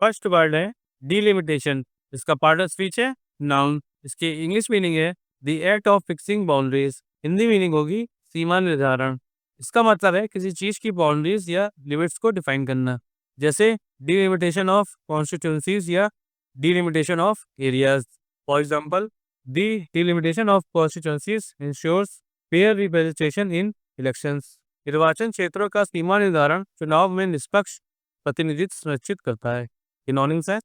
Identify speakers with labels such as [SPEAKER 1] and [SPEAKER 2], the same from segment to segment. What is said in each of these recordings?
[SPEAKER 1] First word है delimitation, इसका part of speech है नाउन, इसकी इंग्लिश मीनिंग है the act of fixing boundaries. Hindi meaning होगी सीमा निर्धारण। इसका मतलब है किसी चीज की बाउंड्रीज या लिमिट्स को डिफाइन करना, जैसे डिलिमिटेशन ऑफ कॉन्स्टिट्यूंसीज या delimitation of areas. For example, the delimitation of constituencies ensures fair representation in elections. निर्वाचन क्षेत्रों का सीमा निर्धारण चुनाव में निष्पक्ष प्रतिनिधित्व सुनिश्चित करता है। सिनोनिम्स है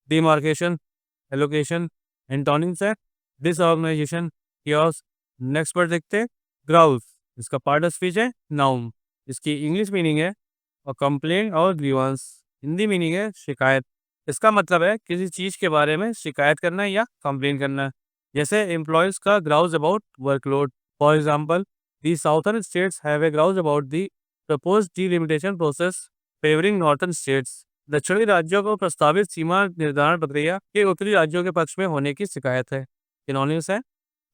[SPEAKER 1] डिमार्केशन, एलोकेशन। एंटोनिम्स है डिसऑर्गेनाइजेशन, chaos। नेक्स्ट वर्ड देखते हैं ग्राउल्स, इसका पार्ट ऑफ स्पीच है नाउन, इसकी इंग्लिश मीनिंग है और कंप्लेन और ग्रीवांस। हिंदी मीनिंग है शिकायत। इसका मतलब है किसी चीज के बारे में शिकायत करना या कंप्लेन करना, जैसे एम्प्लॉयज का grouse about workload. For example, the southern states have a grouse about the proposed delimitation process favouring northern states. दक्षिणी राज्यों को प्रस्तावित सीमा निर्धारण प्रक्रिया के उत्तरी राज्यों के पक्ष में होने की शिकायत है। सिनोनिम्स है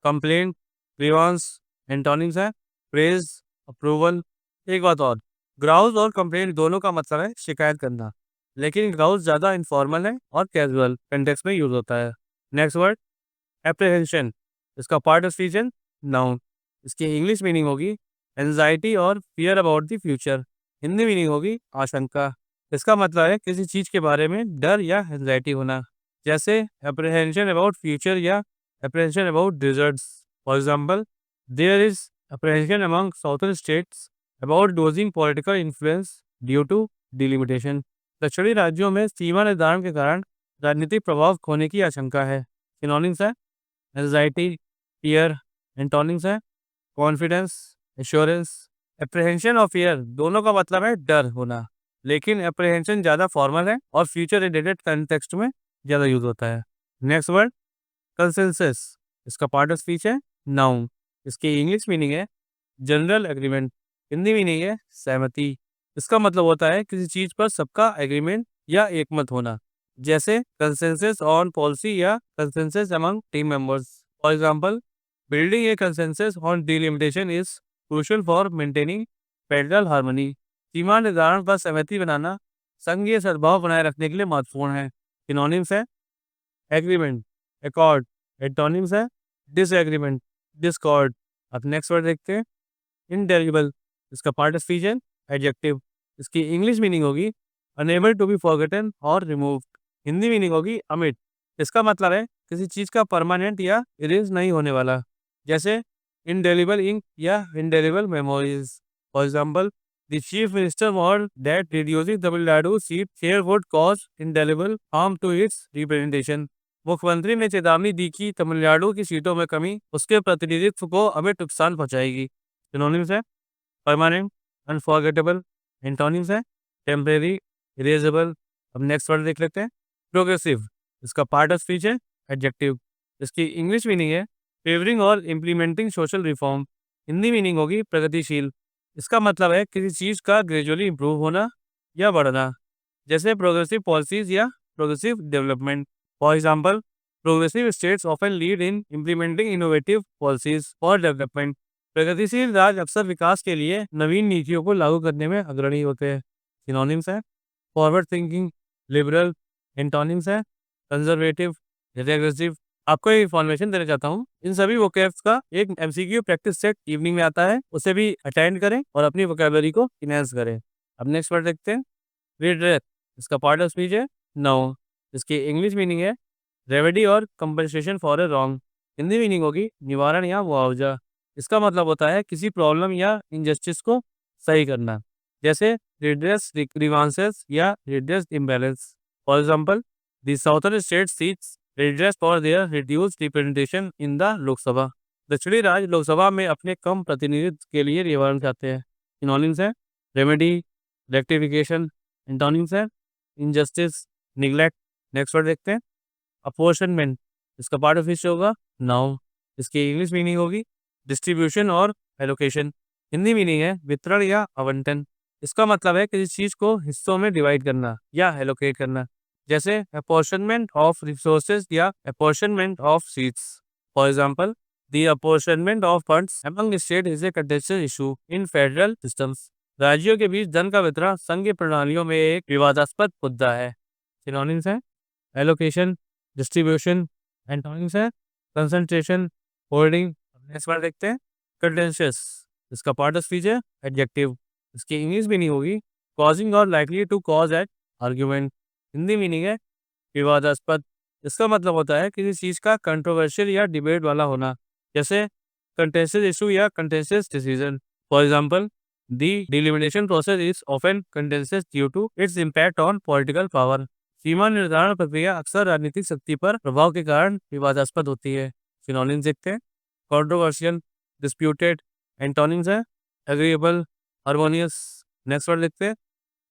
[SPEAKER 1] कंप्लेंट, ग्रीवांस। एंटोनिम्स है प्रेज, अप्रूवल। एक बात और, ग्राउज और कंप्लेंट दोनों का मतलब है शिकायत करना, लेकिन ग्राउज ज्यादा इनफॉर्मल है और कैजुअल कंटेक्स्ट में यूज होता है। नेक्स्ट वर्ड एप्रीहेंशन, इसका पार्ट ऑफ स्पीच है नाउन, इसकी इंग्लिश मीनिंग होगी एंजाइटी और fear about the future. Hindi meaning होगी आशंका। इसका मतलब है किसी चीज के बारे में डर या एंजाइटी होना, जैसे एप्रीहेंशन अबाउट फ्यूचर या apprehension about deserts. For example, there is apprehension among southern states about losing political influence due to delimitation. दक्षिणी राज्यों में सीमा निर्धारण के कारण राजनीतिक प्रभाव खोने की आशंका है। सिनोनिम्स है एंजाइटी, फियर। एंटोनिम्स है कॉन्फिडेंस, एश्योरेंस। एप्रीहेंशन और फियर दोनों का मतलब है डर होना, लेकिन एप्रीहेंशन ज्यादा फॉर्मल है और फ्यूचर रिलेटेड कंटेक्स्ट में ज्यादा यूज होता है। नेक्स्ट वर्ड कंसेंसस, इसका पार्ट ऑफ स्पीच है नाउन, इसकी इंग्लिश मीनिंग है जनरल एग्रीमेंट। हिंदी मीनिंग है सहमति। इसका मतलब होता है किसी चीज पर सबका एग्रीमेंट या एकमत होना, जैसे कंसेंसस ऑन पॉलिसी या consensus among team members. For example, building a consensus on delimitation is crucial for maintaining federal harmony. सीमा निर्धारण पर सहमति बनाना संघीय सद्भाव बनाए रखने के लिए महत्वपूर्ण है। सिनोनिम्स है एग्रीमेंट, एकॉर्ड। एंटोनिम्स है डिसएग्रीमेंट, डिस्कॉर्ड। अब नेक्स्ट वर्ड देखते हैं इंडेलिबल, इसका पार्ट ऑफ स्पीच है एडजेक्टिव, इसकी इंग्लिश मीनिंग होगी अनेबल टू बी फॉरगेटन और रिमूव्ड। हिंदी मीनिंग होगी अमिट। इसका मतलब है किसी चीज का परमानेंट या इरेज नहीं होने वाला, जैसे इंडेलिबल इंक या indelible memories. For example, the chief minister warned that reducing Tamil Nadu seat share would cause indelible harm to its representation. मुख्यमंत्री ने चेतावनी दी कि तमिलनाडु की सीटों में कमी उसके प्रतिनिधित्व को अमिट नुकसान पहुंचाएगी। सिनोनिम्स है परमानेंट, अनफॉरगेटेबल। एंटोनिम्स है टेम्परेरी, इरेजेबल। अब नेक्स्ट वर्ड देख लेते हैं प्रोग्रेसिव, इसका पार्ट ऑफ स्पीच है एडजेक्टिव, इसकी इंग्लिश मीनिंग है फेवरिंग और implementing social reform. Hindi meaning होगी प्रगतिशील। इसका मतलब है किसी चीज का ग्रेजुअली इंप्रूव होना या बढ़ना, जैसे प्रोग्रेसिव पॉलिसीज या progressive development. For example, progressive states often lead in implementing innovative policies for development. प्रगतिशील राज्य अक्सर विकास के लिए नवीन नीतियों को लागू करने में अग्रणी होते हैं। सिनोनिम्स है फॉरवर्ड थिंकिंग, लिबरल। एंटोनिम्स है कंजर्वेटिव, रिग्रेसिव। आपको एक इन्फॉर्मेशन देना चाहता हूँ, इन सभी वोकैब्स का एक एमसीक्यू प्रैक्टिस सेट इवनिंग में आता है, उसे भी अटेंड करें और अपनी वोकैबुलरी को इनहेंस करें। अब नेक्स्ट वर्ड देखते हैं रिड्रेस, इसका पार्ट ऑफ स्पीच है नाउन, इसकी इंग्लिश मीनिंग है रेमेडी और compensation for a wrong. Hindi meaning होगी निवारण या मुआवजा। इसका मतलब होता है किसी प्रॉब्लम या इनजस्टिस को सही करना, जैसे रिड्रेस ग्रीवांसेस या redress imbalance. For example, the southern state seeks redress for their reduced representation in the Lok Sabha. दक्षिणी राज्य लोकसभा में अपने कम प्रतिनिधित्व के लिए निवारण चाहते हैं। सिनोनिम्स है रेमेडी, रेक्टिफिकेशन। एंटोनिम्स है इनजस्टिस, निग्लेक्ट। नेक्स्ट वर्ड देखते हैं अपॉर्शनमेंट, इसका पार्ट ऑफ स्पीच होगा नाउन, इसकी इंग्लिश मीनिंग होगी डिस्ट्रीब्यूशन और एलोकेशन। हिंदी मीनिंग है वितरण या आवंटन। इसका मतलब है किसी चीज को हिस्सों में डिवाइड करना या एलोकेट करना, जैसे अपॉर्शनमेंट ऑफ रिसोर्सेज या apportionment of seats. For example, the apportionment of funds among state is a contested issue in federal systems. राज्यों के बीच धन का वितरण संघीय प्रणालियों में एक विवादास्पद मुद्दा है। सिनोनिम्स है एलोकेशन, डिस्ट्रीब्यूशन। एंटोनिम्स है कंसंट्रेशन, होल्डिंग। नेक्स्ट बार देखते हैं कंटेंशियस, इसका पार्ट ऑफ स्पीच है एडजेक्टिव, इसकी इंग्लिश मीनिंग होगी कॉजिंग और likely to cause at argument. Hindi meaning है विवादास्पद। इसका मतलब होता है किसी चीज का कंट्रोवर्शियल या डिबेट वाला होना, जैसे कंटेंशियस इशू या contentious decision. For example, the delimitation process is often contentious due to its impact on political power. सीमा निर्धारण प्रक्रिया अक्सर राजनीतिक शक्ति पर प्रभाव के कारण विवादास्पद होती है। सिनोनिम्स देखते हैं कंट्रोवर्शियल, डिस्प्यूटेड। एंटोनिम्स है एग्रीएबल, हार्मोनियस। नेक्स्ट वर्ड देखते हैं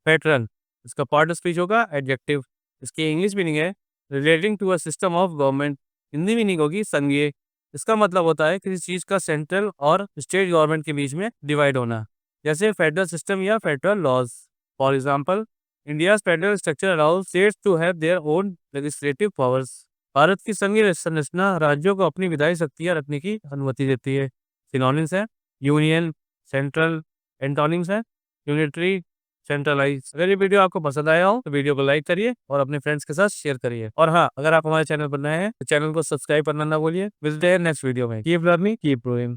[SPEAKER 1] पैटर्न, इसका पार्ट ऑफ स्पीच होगा एडजेक्टिव, इसकी इंग्लिश मीनिंग है relating to a system of government. Hindi meaning होगी संघीय। इसका मतलब होता है किसी चीज का सेंट्रल और स्टेट गवर्नमेंट के बीच में डिवाइड होना, जैसे फेडरल सिस्टम या federal laws. For example, India federal structure allows states to have their own legislative powers. Bharat की संघीय संरचना राज्यों को अपनी विधायी शक्तियां रखने की अनुमति देती है। सिनोनिम्स है यूनियन, सेंट्रल। एंटोनिम्स है यूनिटरी, सेंट्रलाइज। अगर ये वीडियो आपको पसंद आया हो तो वीडियो को लाइक करिए और अपने फ्रेंड्स के साथ शेयर करिए। और हाँ, अगर आप हमारे चैनल पर नए हैं तो चैनल को सब्सक्राइब करना ना भूलिए। मिलते हैं नेक्स्ट वीडियो में। Keep learning, keep growing.